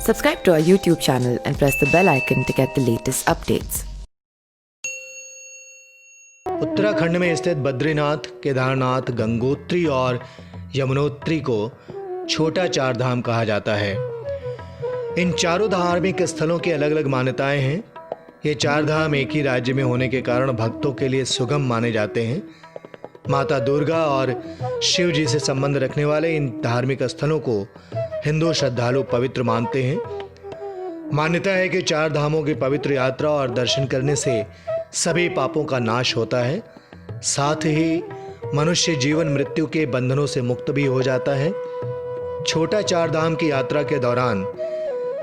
Subscribe to our YouTube channel and press the bell icon to get the latest updates. Uttarakhand में स्थित बद्रीनाथ, केदारनाथ, गंगोत्री और यमुनोत्री को छोटा चार धाम कहा जाता है। इन चारों धार्मिक स्थलों की अलग अलग मान्यताएं हैं। ये चार धाम एक ही राज्य में होने के कारण भक्तों के लिए सुगम माने जाते हैं। माता दुर्गा और शिव जी से संबंध रखने वाले इन धार्मिक स्थलों को हिंदू श्रद्धालु पवित्र मानते हैं। मान्यता है कि चार धामों की पवित्र यात्रा और दर्शन करने से सभी पापों का नाश होता है, साथ ही मनुष्य जीवन मृत्यु के बंधनों से मुक्त भी हो जाता है। छोटा चार धाम की यात्रा के दौरान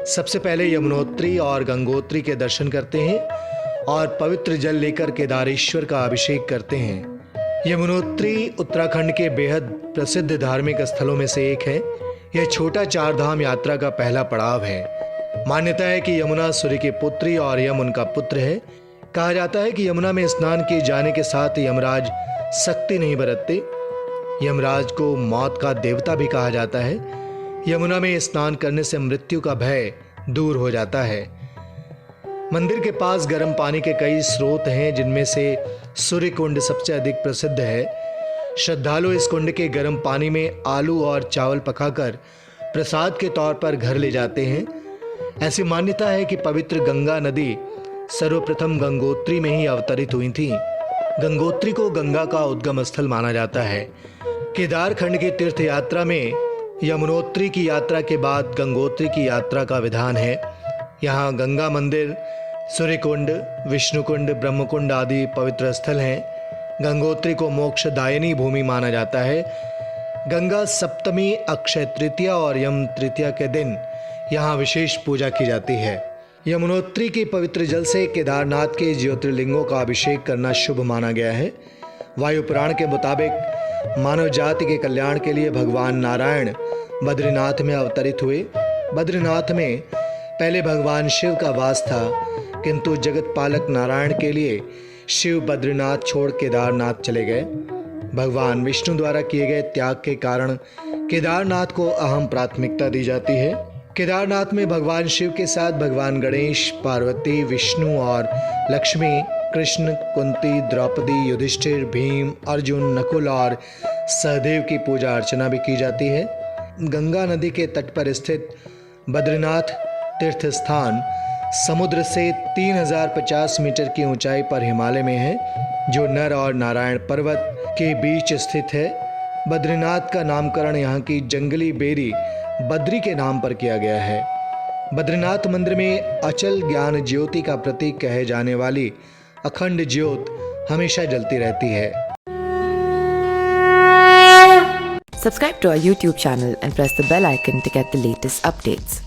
सबसे पहले यमुनोत्री और गंगोत्री के दर्शन करते हैं और पवित्र जल लेकर केदारेश्वर का अभिषेक करते हैं। यमुनोत्री उत्तराखंड के बेहद प्रसिद्ध धार्मिक स्थलों में से एक है। यह छोटा चार धाम यात्रा का पहला पड़ाव है। मान्यता है कि यमुना सूर्य की पुत्री और यम उनका पुत्र है। कहा जाता है कि यमुना में स्नान किए जाने के साथ यमराज सख्ती नहीं बरतते। यमराज को मौत का देवता भी कहा जाता है। यमुना में स्नान करने से मृत्यु का भय दूर हो जाता है। मंदिर के पास गर्म पानी के कई स्रोत हैं, जिनमें से सूर्य कुंड सबसे अधिक प्रसिद्ध है। श्रद्धालु इस कुंड के गर्म पानी में आलू और चावल पकाकर प्रसाद के तौर पर घर ले जाते हैं। ऐसी मान्यता है कि पवित्र गंगा नदी सर्वप्रथम गंगोत्री में ही अवतरित हुई थी। गंगोत्री को गंगा का उद्गम स्थल माना जाता है। केदारखंड की तीर्थ यात्रा में यमुनोत्री की यात्रा के बाद गंगोत्री की यात्रा का विधान है। यहाँ गंगा मंदिर, सूर्यकुंड, विष्णुकुंड, ब्रह्मकुंड आदि पवित्र स्थल हैं। गंगोत्री को मोक्षदायिनी भूमि माना जाता है। गंगा सप्तमी, अक्षय तृतीया और यम तृतीया के दिन यहाँ विशेष पूजा की जाती है। यमुनोत्री के पवित्र जल से केदारनाथ के ज्योतिर्लिंगों का अभिषेक करना शुभ माना गया है। वायु पुराण के मुताबिक मानव जाति के कल्याण के लिए भगवान नारायण बद्रीनाथ में अवतरित हुए। बद्रीनाथ में पहले भगवान शिव का वास था, किंतु जगत पालक नारायण के लिए शिव बद्रीनाथ छोड़ केदारनाथ चले गए। भगवान विष्णु द्वारा किए गए त्याग के कारण केदारनाथ को अहम प्राथमिकता दी जाती है। केदारनाथ में भगवान शिव के साथ भगवान गणेश, पार्वती, विष्णु और लक्ष्मी, कृष्ण, कुंती, द्रौपदी, युधिष्ठिर, भीम, अर्जुन, नकुल और सहदेव की पूजा अर्चना भी की जाती है। गंगा नदी के तट पर स्थित बद्रीनाथ तीर्थ स्थान समुद्र से 3050 मीटर की ऊंचाई पर हिमालय में है, जो नर और नारायण पर्वत के बीच स्थित है। बद्रीनाथ का नामकरण यहाँ की जंगली बेरी बद्री के नाम पर किया गया है। बद्रीनाथ मंदिर में अचल ज्ञान ज्योति का प्रतीक कहे जाने वाली अखंड ज्योत हमेशा जलती रहती है। Subscribe to our YouTube channel and press the bell icon to get the latest updates.